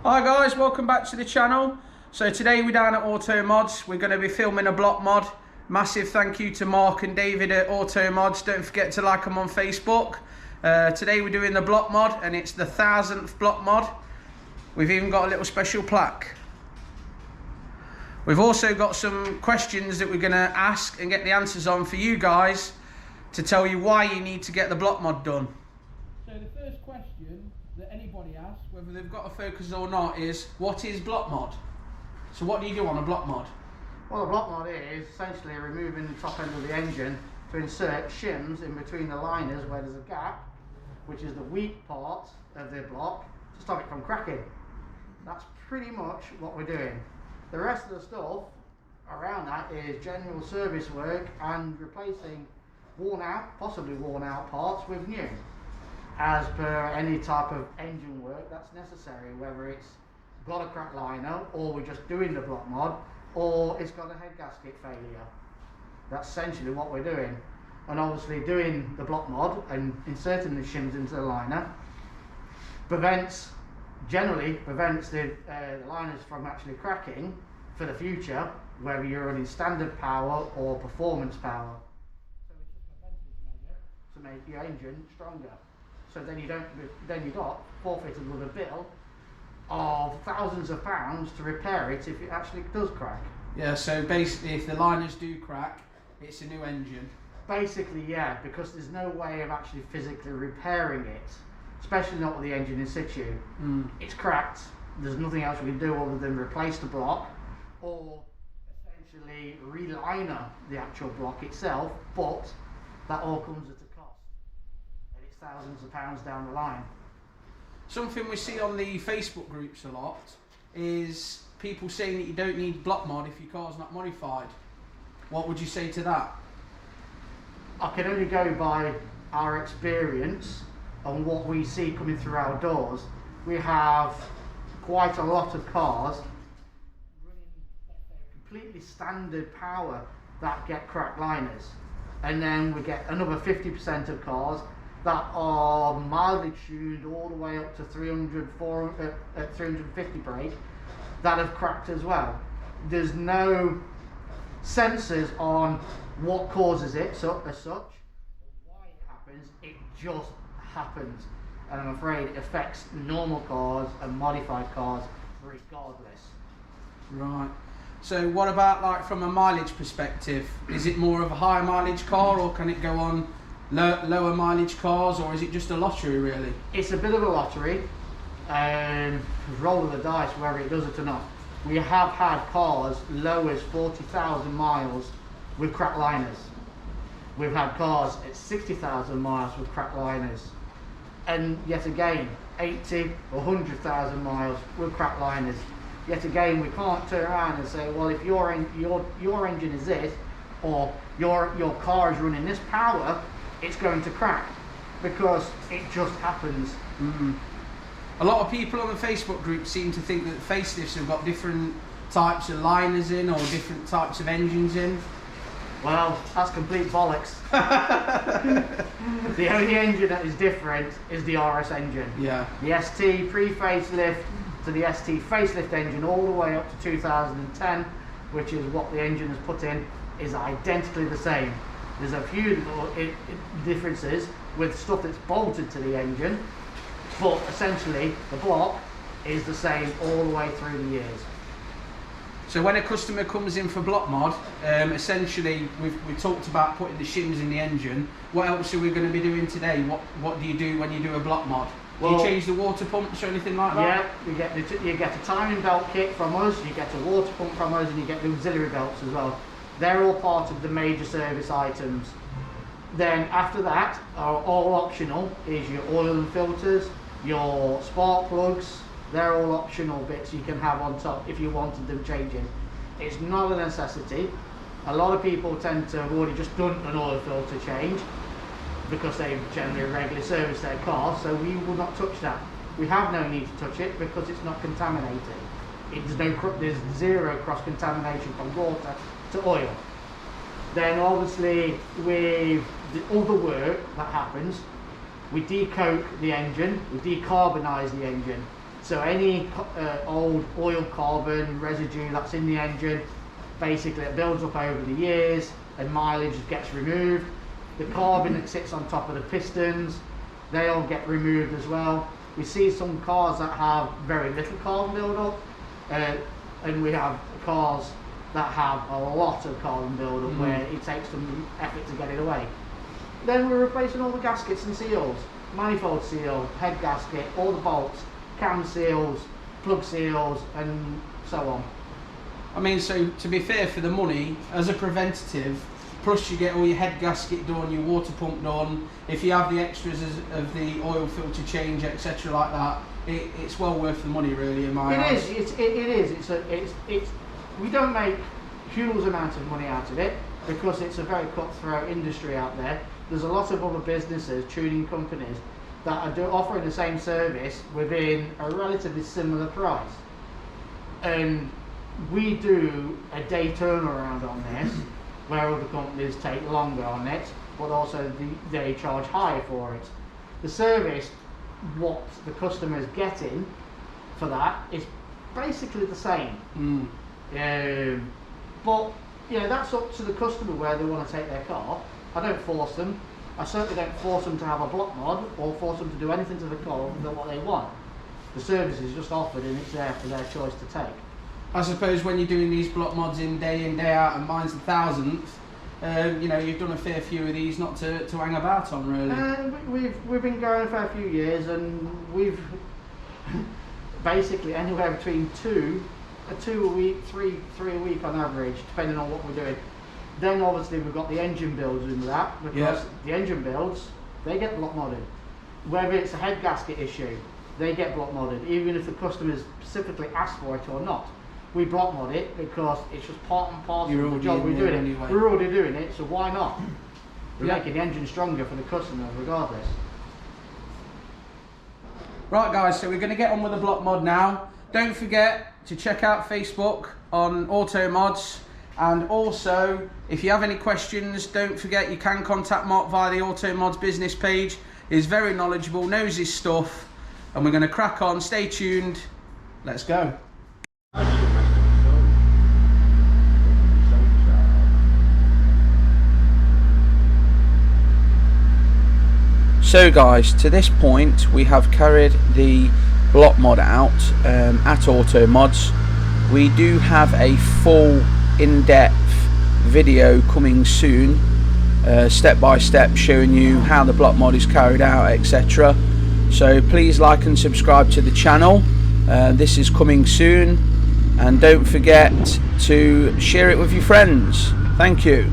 Hi guys, welcome back to the channel. So today we're down at Automodz. We're going to be filming a block mod. Massive thank you to Mark and David at Automodz. Don't forget to like them on Facebook. Today we're doing the block mod and it's the 1000th block mod. We've even got a little special plaque. We've also got some questions that we're going to ask and get the answers on for you guys to tell you why you need to get the block mod done. So the first question that anybody asks, whether they've got a Focus or not, is what is block mod? So what do you do on a block mod? Well, a block mod is essentially removing the top end of the engine to insert shims in between the liners where there's a gap, which is the weak part of the block, to stop it from cracking. That's pretty much what we're doing. The rest of the stuff around that is general service work and replacing worn out, possibly worn out parts with new, as per any type of engine work that's necessary, whether it's got a cracked liner or we're just doing the block mod or it's got a head gasket failure. That's essentially what we're doing. And obviously doing the block mod and inserting the shims into the liner generally prevents the liners from actually cracking for the future, whether you're running standard power or performance power. So it's just a preventative measure to make your engine stronger. So then you got forfeited with a bill of thousands of pounds to repair it if it actually does crack. Yeah, so basically if the liners do crack, it's a new engine. Basically, yeah, because there's no way of actually physically repairing it, especially not with the engine in situ. It's cracked, there's nothing else we can do other than replace the block or essentially reliner the actual block itself, but that all comes at a cost and it's thousands of pounds down the line. Something we see on the Facebook groups a lot is people saying that you don't need block mod if your car's not modified. What would you say to that? I can only go by our experience and what we see coming through our doors. We have quite a lot of cars running completely standard power that get cracked liners, and then we get another 50% of cars that are mildly tuned all the way up to 300, 400, 350 brake that have cracked as well. There's no sensors on what causes it as such, or why it happens. It just happens, and I'm afraid it affects normal cars and modified cars regardless. Right. So what about like from a mileage perspective? Is it more of a high mileage car, or can it go on lower mileage cars, or is it just a lottery really? It's a bit of a lottery, roll of the dice whether it does it or not. We have had cars low as 40,000 miles with cracked liners. We've had cars at 60,000 miles with cracked liners, and yet again 80 or 100,000 miles with cracked liners. Yet again, we can't turn around and say, well, if your engine is this, or your car is running this power, it's going to crack, because it just happens. A lot of people on the Facebook group seem to think that facelifts have got different types of liners in or different types of engines in. Well, that's complete bollocks. The only engine that is different is the RS engine. Yeah. The ST pre-facelift to the ST facelift engine all the way up to 2010, which is what the engine has put in, is identically the same. There's a few little differences with stuff that's bolted to the engine, but essentially the block is the same all the way through the years. So when a customer comes in for block mod, essentially we've talked about putting the shims in the engine. What else are we going to be doing today? What do you do when you do a block mod? Do you change the water pumps or anything like that? Yeah, you get a timing belt kit from us, you get a water pump from us, and you get the auxiliary belts as well. They're all part of the major service items. Then after that, all optional is your oil and filters, your spark plugs. They're all optional bits you can have on top if you wanted them changing. It's not a necessity. A lot of people tend to have already just done an oil filter change because they generally regularly service their car, so we will not touch that. We have no need to touch it because it's not contaminated. There's zero cross-contamination from water to oil. Then obviously with the other work that happens, we decoke the engine, we decarbonise the engine. So any old oil carbon residue that's in the engine, basically it builds up over the years and mileage gets removed. The carbon that sits on top of the pistons, they all get removed as well. We see some cars that have very little carbon build-up, and we have cars that have a lot of carbon build-up where it takes some effort to get it away. Then we're replacing all the gaskets and seals, manifold seal, head gasket, all the bolts, cam seals, plug seals, and so on. I mean, so to be fair, for the money, as a preventative, plus you get all your head gasket done, your water pump done, if you have the extras of the oil filter change, etc. like that, it's well worth the money, really, in my eyes. It is. We don't make huge amounts of money out of it because it's a very cutthroat industry out there. There's a lot of other businesses, tuning companies, that are offering the same service within a relatively similar price. And we do a day turnaround on this, where other companies take longer on it, but also they charge higher for it. The service, what the customer is getting for that, is basically the same. But that's up to the customer where they want to take their car. I don't force them. I certainly don't force them to have a block mod or force them to do anything to the car other than what they want. The service is just offered and it's there for their choice to take. I suppose when you're doing these block mods in, day out, and mine's the 1000th, you've done a fair few of these, not to hang about on, really. We've been going for a few years, and we've basically anywhere between two a week, three a week on average, depending on what we're doing. Then obviously we've got the engine builds in that, because the engine builds, they get block modded. Whether it's a head gasket issue, they get block modded, even if the customers specifically ask for it or not. We block mod it because it's just part and parcel of the job we're doing. Anyway. We're already doing it, so why not? We're making the engine stronger for the customer regardless. Right guys, so we're going to get on with the block mod now. Don't forget to check out Facebook on Automodz, and also if you have any questions, don't forget you can contact Mark via the Automodz business page. He's very knowledgeable, knows his stuff, and we're going to crack on. Stay tuned. Let's go. So guys, to this point we have carried the block mod out at Automodz. We do have a full in-depth video coming soon, step by step, showing you how the block mod is carried out, etc. So please like and subscribe to the channel. This is coming soon, and don't forget to share it with your friends. Thank you.